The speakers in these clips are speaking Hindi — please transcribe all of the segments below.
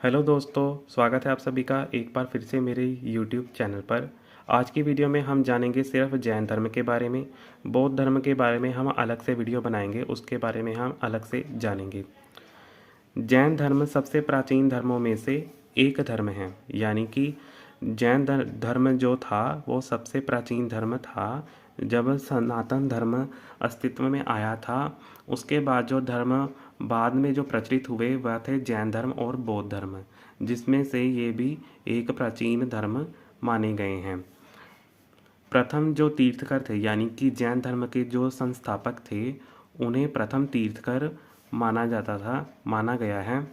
हेलो दोस्तों, स्वागत है आप सभी का एक बार फिर से मेरे यूट्यूब चैनल पर। आज की वीडियो में हम जानेंगे सिर्फ जैन धर्म के बारे में। बौद्ध धर्म के बारे में हम अलग से वीडियो बनाएंगे, उसके बारे में हम अलग से जानेंगे। जैन धर्म सबसे प्राचीन धर्मों में से एक धर्म है, यानी कि जैन धर्म जो था वो सबसे प्राचीन धर्म था। जब सनातन धर्म अस्तित्व में आया था, उसके बाद जो धर्म बाद में जो प्रचलित हुए वह थे जैन धर्म और बौद्ध धर्म, जिसमें से ये भी एक प्राचीन धर्म माने गए हैं। प्रथम जो तीर्थकर थे, यानी कि जैन धर्म के जो संस्थापक थे, उन्हें प्रथम तीर्थकर माना गया है,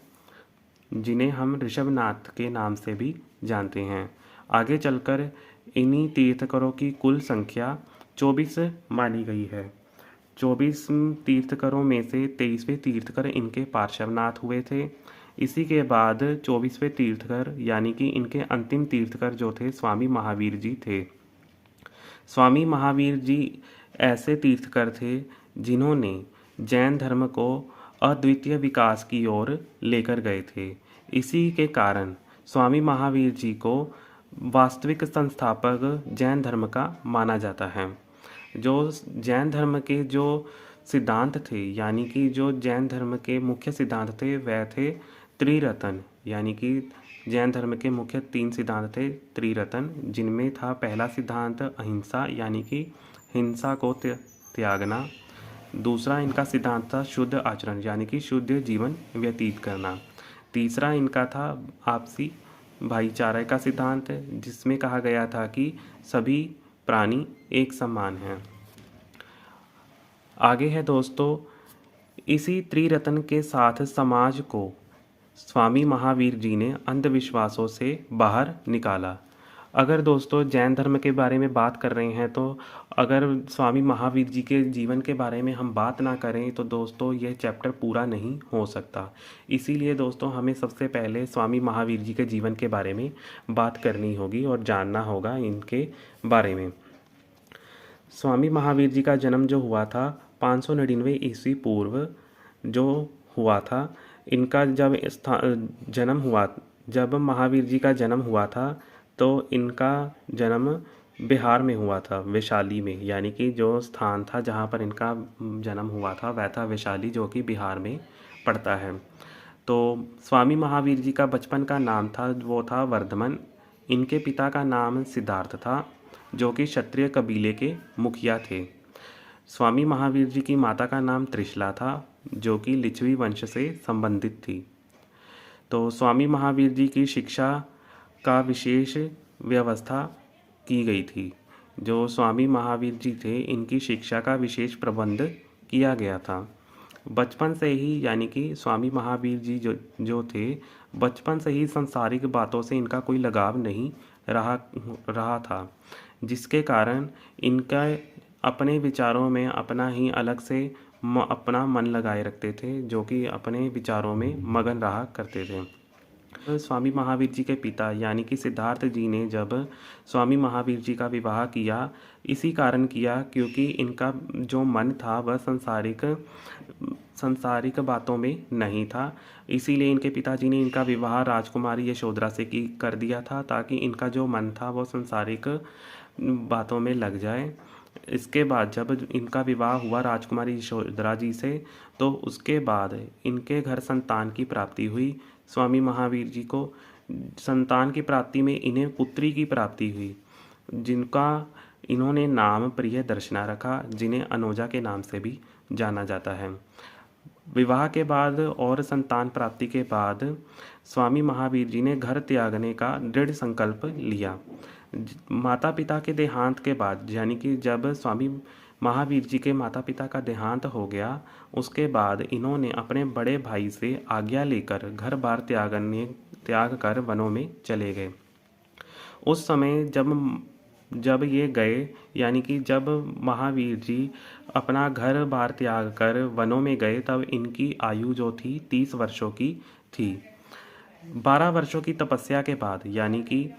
जिन्हें हम ऋषभनाथ के नाम से भी जानते हैं। आगे चलकर इन्हीं तीर्थकरों की कुल संख्या 24 मानी गई है। 24 तीर्थकरों में से 23वें तीर्थकर इनके पार्श्वनाथ हुए थे। इसी के बाद 24वें तीर्थकर यानी कि इनके अंतिम तीर्थकर जो थे स्वामी महावीर जी थे। स्वामी महावीर जी ऐसे तीर्थकर थे जिन्होंने जैन धर्म को अद्वितीय विकास की ओर लेकर गए थे। इसी के कारण स्वामी महावीर जी को वास्तविक संस्थापक जैन धर्म का माना जाता है। जो जैन धर्म के जो सिद्धांत थे, यानी कि जो जैन धर्म के मुख्य सिद्धांत थे, वह थे त्रिरत्न। यानी कि जैन धर्म के मुख्य 3 सिद्धांत थे त्रिरत्न, जिनमें था पहला सिद्धांत अहिंसा, यानी कि हिंसा को त्यागना। दूसरा इनका सिद्धांत था शुद्ध आचरण, यानी कि शुद्ध जीवन व्यतीत करना। तीसरा इनका था आपसी भाईचारे का सिद्धांत, जिसमें कहा गया था कि सभी प्राणी एक समान हैं। आगे है दोस्तों, इसी त्रिरत्न के साथ समाज को स्वामी महावीर जी ने अंधविश्वासों से बाहर निकाला। अगर दोस्तों जैन धर्म के बारे में बात कर रहे हैं, तो अगर स्वामी महावीर जी के जीवन के बारे में हम बात ना करें तो दोस्तों यह चैप्टर पूरा नहीं हो सकता। इसीलिए दोस्तों हमें सबसे पहले स्वामी महावीर जी के जीवन के बारे में बात करनी होगी और जानना होगा इनके बारे में। स्वामी महावीर जी का जन्म जो हुआ था 599 ईस्वी पूर्व जो हुआ था। इनका जब महावीर जी का जन्म हुआ था, तो इनका जन्म बिहार में हुआ था, वैशाली में। यानी कि जो स्थान था जहाँ पर इनका जन्म हुआ था वह था वैशाली, जो कि बिहार में पड़ता है। तो स्वामी महावीर जी का बचपन का नाम था वो था वर्धमान। इनके पिता का नाम सिद्धार्थ था, जो कि क्षत्रिय कबीले के मुखिया थे। स्वामी महावीर जी की माता का नाम त्रिशला था, जो कि लिच्छवी वंश से संबंधित थी। तो स्वामी महावीर जी की शिक्षा का विशेष व्यवस्था की गई थी। जो स्वामी महावीर जी थे, इनकी शिक्षा का विशेष प्रबंध किया गया था। बचपन से ही, यानी कि स्वामी महावीर जी जो थे, बचपन से ही सांसारिक बातों से इनका कोई लगाव नहीं रहा था, जिसके कारण इनका अपने विचारों में अपना ही अलग से अपना मन लगाए रखते थे, जो कि अपने विचारों में मगन रहा करते थे। स्वामी महावीर जी के पिता यानी कि सिद्धार्थ जी ने जब स्वामी महावीर जी का विवाह किया, इसी कारण किया क्योंकि इनका जो मन था वह संसारिक बातों में नहीं था। इसीलिए इनके पिताजी ने इनका विवाह राजकुमारी यशोधरा से कर दिया था, ताकि इनका जो मन था वो संसारिक बातों में लग जाए। इसके बाद जब इनका विवाह हुआ राजकुमारी यशोधरा जी से, तो उसके बाद इनके घर संतान की प्राप्ति हुई। स्वामी महावीर जी को संतान की प्राप्ति में इन्हें पुत्री की प्राप्ति हुई, जिनका इन्होंने नाम प्रिय दर्शना रखा, जिन्हें अनोजा के नाम से भी जाना जाता है। विवाह के बाद और संतान प्राप्ति के बाद स्वामी महावीर जी ने घर त्यागने का दृढ़ संकल्प लिया। माता पिता के देहांत के बाद, यानी कि जब स्वामी महावीर जी के माता पिता का देहांत हो गया, उसके बाद इन्होंने अपने बड़े भाई से आज्ञा लेकर घर बार त्याग कर वनों में चले गए। उस समय जब ये गए, यानी कि जब महावीर जी अपना घर बार त्याग कर वनों में गए, तब इनकी आयु जो थी 30 वर्षों की थी। 12 वर्षों की तपस्या के बाद, यानी कि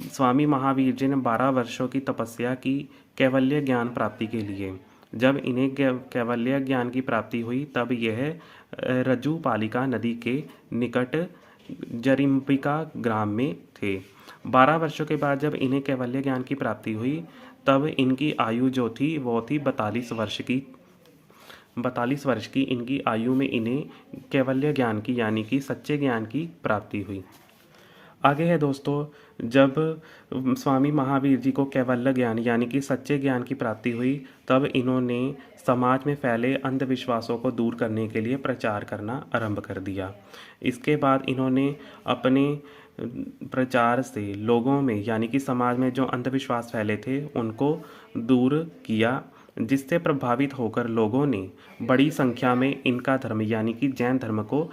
स्वामी महावीर जी ने 12 वर्षों की तपस्या की कैवल्य ज्ञान प्राप्ति के लिए। जब इन्हें कैवल्य ज्ञान की प्राप्ति हुई, तब यह रज्जुपालिका नदी के निकट जरिम्बिका ग्राम में थे। 12 वर्षों के बाद जब इन्हें कैवल्य ज्ञान की प्राप्ति हुई तब इनकी आयु जो थी वो थी 42 वर्ष की। 42 वर्ष की इनकी आयु में इन्हें कैवल्य ज्ञान की यानी कि सच्चे ज्ञान की प्राप्ति हुई। आगे है दोस्तों, जब स्वामी महावीर जी को कैवल्य ज्ञान यानी कि सच्चे ज्ञान की प्राप्ति हुई तब इन्होंने समाज में फैले अंधविश्वासों को दूर करने के लिए प्रचार करना आरंभ कर दिया। इसके बाद इन्होंने अपने प्रचार से लोगों में यानी कि समाज में जो अंधविश्वास फैले थे उनको दूर किया, जिससे प्रभावित होकर लोगों ने बड़ी संख्या में इनका धर्म यानी कि जैन धर्म को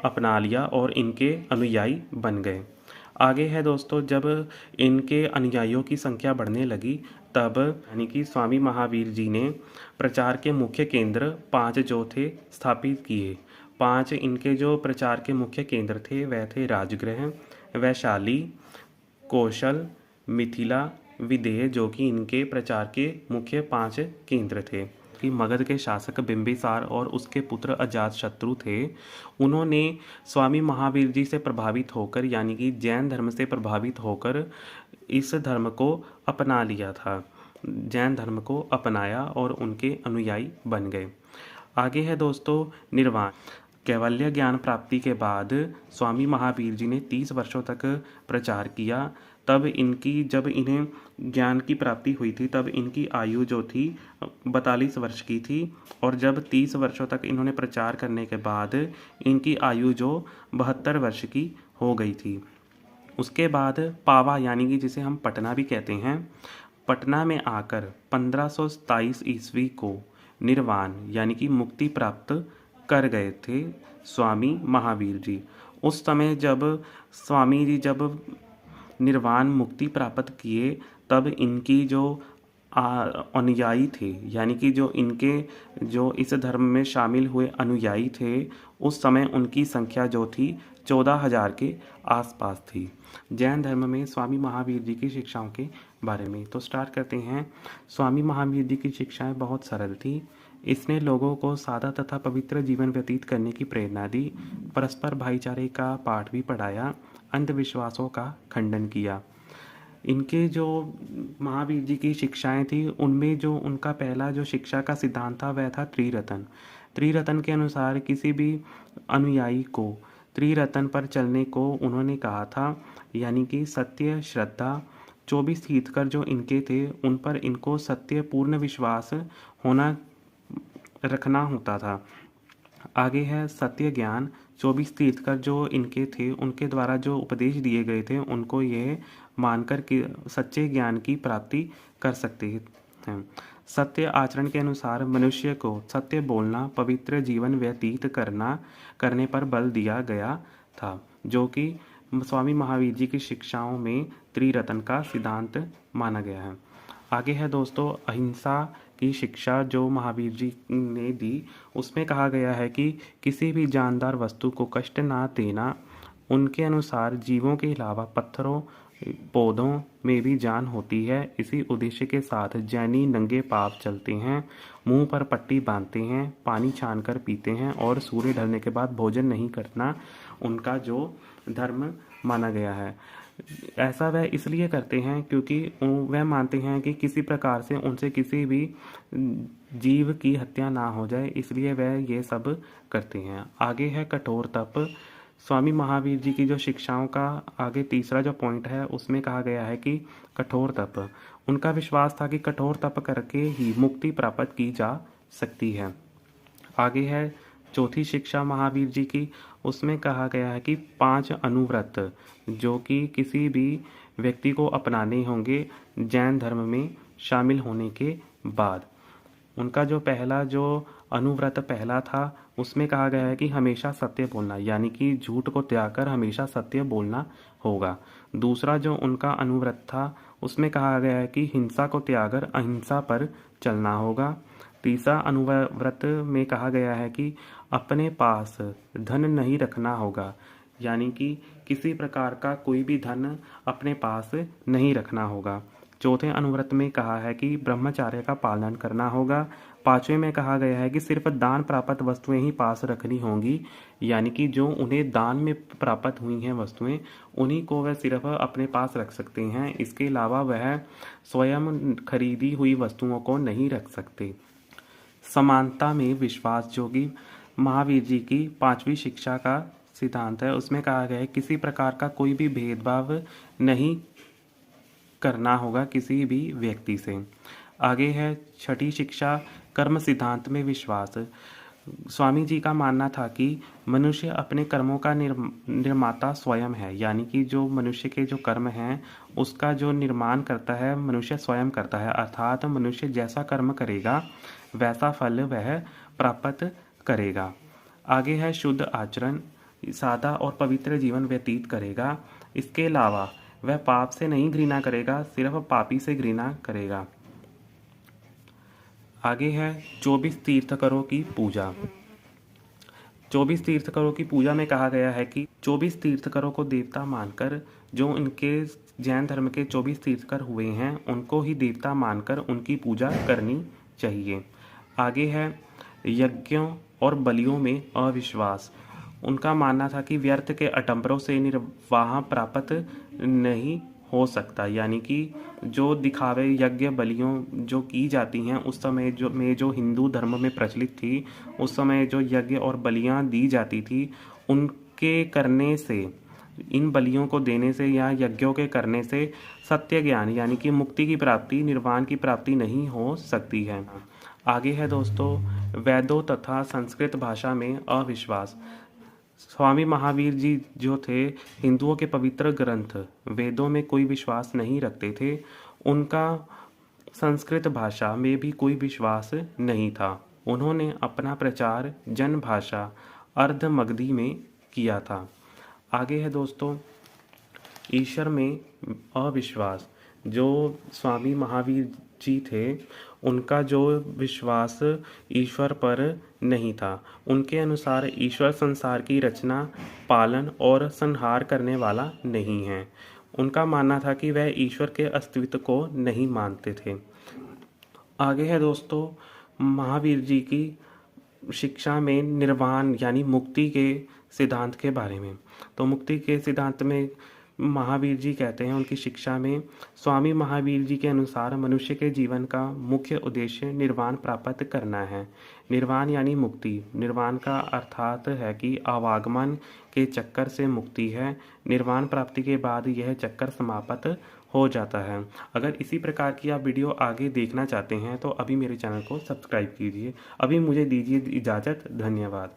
अपना लिया और इनके अनुयायी बन गए। आगे है दोस्तों, जब इनके अनुयायियों की संख्या बढ़ने लगी तब यानी कि स्वामी महावीर जी ने प्रचार के मुख्य केंद्र 5 जो थे स्थापित किए। 5 इनके जो प्रचार के मुख्य केंद्र थे वह थे राजगृह, वैशाली, कौशल, मिथिला, विदेह, जो कि इनके प्रचार के मुख्य 5 केंद्र थे। कि मगध के शासक बिंबिसार और उसके पुत्र अजातशत्रु थे। उन्होंने स्वामी महावीर जी से प्रभावित होकर यानी कि जैन धर्म से प्रभावित होकर इस धर्म को अपना लिया था। जैन धर्म को अपनाया और उनके अनुयायी बन गए। आगे है दोस्तों निर्वाण। कैवल्य ज्ञान प्राप्ति के बाद स्वामी महावीर जी ने 30 वर्षों तक प्रचार किया। तब जब इन्हें ज्ञान की प्राप्ति हुई थी तब इनकी आयु जो थी 42 वर्ष की थी और जब 30 वर्षों तक इन्होंने प्रचार करने के बाद इनकी आयु जो 72 वर्ष की हो गई थी। उसके बाद पावा यानी कि जिसे हम पटना भी कहते हैं, पटना में आकर 1527 ईस्वी को निर्वाण यानी कि मुक्ति प्राप्त कर गए थे स्वामी महावीर जी। उस समय जब स्वामी जी जब निर्वाण मुक्ति प्राप्त किए तब इनकी जो अनुयायी थे यानी कि जो इस धर्म में शामिल हुए अनुयायी थे उस समय उनकी संख्या जो थी 14,000 के आसपास थी। जैन धर्म में स्वामी महावीर जी की शिक्षाओं के बारे में तो स्टार्ट करते हैं। स्वामी महावीर जी की शिक्षाएं बहुत सरल थी। इसने लोगों को सादा तथा पवित्र जीवन व्यतीत करने की प्रेरणा दी, परस्पर भाईचारे का पाठ भी पढ़ाया, अंधविश्वासों का खंडन किया। इनके जो महावीर जी की शिक्षाएं थी उनमें जो उनका पहला जो शिक्षा का सिद्धांत था वह था त्रिरत्न। त्रिरत्न के अनुसार किसी भी अनुयायी को त्रिरत्न पर चलने को उन्होंने कहा था, यानी कि सत्य, श्रद्धा, 24 तीर्थकर जो इनके थे उन पर इनको सत्य पूर्ण विश्वास रखना होता था। आगे है सत्य ज्ञान। 24 तीर्थकर जो इनके थे उनके द्वारा जो उपदेश दिए गए थे उनको यह मानकर कि सच्चे ज्ञान की प्राप्ति कर सकते हैं। सत्य आचरण के अनुसार मनुष्य को सत्य बोलना, पवित्र जीवन व्यतीत करने पर बल दिया गया था, जो कि स्वामी महावीर जी की शिक्षाओं में त्रिरत्न का सिद्धांत माना गया है। आगे है दोस्तों अहिंसा की शिक्षा जो महावीर जी ने दी। उसमें कहा गया है कि किसी भी जानदार वस्तु को कष्ट ना देना। उनके अनुसार जीवों के अलावा पत्थरों, पौधों में भी जान होती है। इसी उद्देश्य के साथ जैनी नंगे पांव चलते हैं, मुंह पर पट्टी बांधते हैं, पानी छानकर पीते हैं और सूर्य ढलने के बाद भोजन नहीं करना उनका जो धर्म माना गया है। ऐसा वह इसलिए करते हैं क्योंकि वह मानते हैं कि किसी प्रकार से उनसे किसी भी जीव की हत्या ना हो जाए, इसलिए वह ये सब करते हैं। आगे है कठोर तप। स्वामी महावीर जी की जो शिक्षाओं का आगे तीसरा जो पॉइंट है उसमें कहा गया है कि कठोर तप। उनका विश्वास था कि कठोर तप करके ही मुक्ति प्राप्त की जा सकती है। आगे है चौथी शिक्षा महावीर जी की। उसमें कहा गया है कि 5 अनुव्रत जो कि किसी भी व्यक्ति को अपनाने होंगे जैन धर्म में शामिल होने के बाद। उनका जो पहला जो अनुव्रत पहला था उसमें कहा गया है कि हमेशा सत्य बोलना, यानी कि झूठ को त्याग कर हमेशा सत्य बोलना होगा। दूसरा जो उनका अनुव्रत था उसमें कहा गया है कि हिंसा को त्याग कर अहिंसा पर चलना होगा। तीसरा अनुव्रत में कहा गया है कि अपने पास धन नहीं रखना होगा, यानी कि किसी प्रकार का कोई भी धन अपने पास नहीं रखना होगा। चौथे अनुव्रत में कहा है कि ब्रह्मचर्य का पालन करना होगा। 5वें में कहा गया है कि सिर्फ दान प्राप्त वस्तुएं ही पास रखनी होंगी, यानी कि जो उन्हें दान में प्राप्त हुई हैं वस्तुएं, उन्हीं को वह सिर्फ अपने पास रख सकते हैं। इसके अलावा वह स्वयं खरीदी हुई वस्तुओं को नहीं रख सकते। समानता में विश्वास, जो कि महावीर जी की 5वीं शिक्षा का सिद्धांत है, उसमें कहा गया है किसी प्रकार का कोई भी भेदभाव नहीं करना होगा किसी भी व्यक्ति से। आगे है 6ठी शिक्षा, कर्म सिद्धांत में विश्वास। स्वामी जी का मानना था कि मनुष्य अपने कर्मों का निर्माता स्वयं है, यानी कि जो मनुष्य के जो कर्म हैं उसका जो निर्माण करता है मनुष्य स्वयं करता है, अर्थात मनुष्य जैसा कर्म करेगा वैसा फल वह प्राप्त करेगा। आगे है शुद्ध आचरण, सादा और पवित्र जीवन व्यतीत करेगा। इसके अलावा वह पाप से नहीं घृणा करेगा, सिर्फ पापी से घृणा करेगा। आगे है 24 तीर्थंकरों की पूजा। 24 तीर्थंकरों की पूजा में कहा गया है कि 24 तीर्थंकरों को देवता मानकर, जो उनके जैन धर्म के 24 तीर्थंकर हुए हैं उनको ही देवता मानकर उनकी पूजा करनी चाहिए। आगे है यज्ञों और बलियों में अविश्वास। उनका मानना था कि व्यर्थ के आडंबरों से निर्वाह प्राप्त नहीं हो सकता, यानी कि जो दिखावे यज्ञ बलियों जो की जाती हैं उस समय जो हिंदू धर्म में प्रचलित थी, उस समय जो यज्ञ और बलियां दी जाती थी, उनके करने से, इन बलियों को देने से या यज्ञों के करने से सत्य ज्ञान यानी कि मुक्ति की प्राप्ति, निर्वाण की प्राप्ति नहीं हो सकती है। आगे है दोस्तों वेदों तथा संस्कृत भाषा में अविश्वास। स्वामी महावीर जी जो थे हिंदुओं के पवित्र ग्रंथ वेदों में कोई विश्वास नहीं रखते थे। उनका संस्कृत भाषा में भी कोई विश्वास नहीं था। उन्होंने अपना प्रचार जन भाषा अर्ध मगधी में किया था। आगे है दोस्तों ईश्वर में अविश्वास। जो स्वामी महावीर जी थे उनका जो विश्वास ईश्वर पर नहीं था। उनके अनुसार ईश्वर संसार की रचना, पालन और संहार करने वाला नहीं है। उनका मानना था कि वह ईश्वर के अस्तित्व को नहीं मानते थे। आगे है दोस्तों महावीर जी की शिक्षा में निर्वाण यानी मुक्ति के सिद्धांत के बारे में। तो मुक्ति के सिद्धांत में महावीर जी कहते हैं उनकी शिक्षा में, स्वामी महावीर जी के अनुसार मनुष्य के जीवन का मुख्य उद्देश्य निर्वाण प्राप्त करना है। निर्वाण यानी मुक्ति। निर्वाण का अर्थात है कि आवागमन के चक्कर से मुक्ति है। निर्वाण प्राप्ति के बाद यह चक्कर समाप्त हो जाता है। अगर इसी प्रकार की आप वीडियो आगे देखना चाहते हैं तो अभी मेरे चैनल को सब्सक्राइब कीजिए। अभी मुझे दीजिए इजाज़त। धन्यवाद।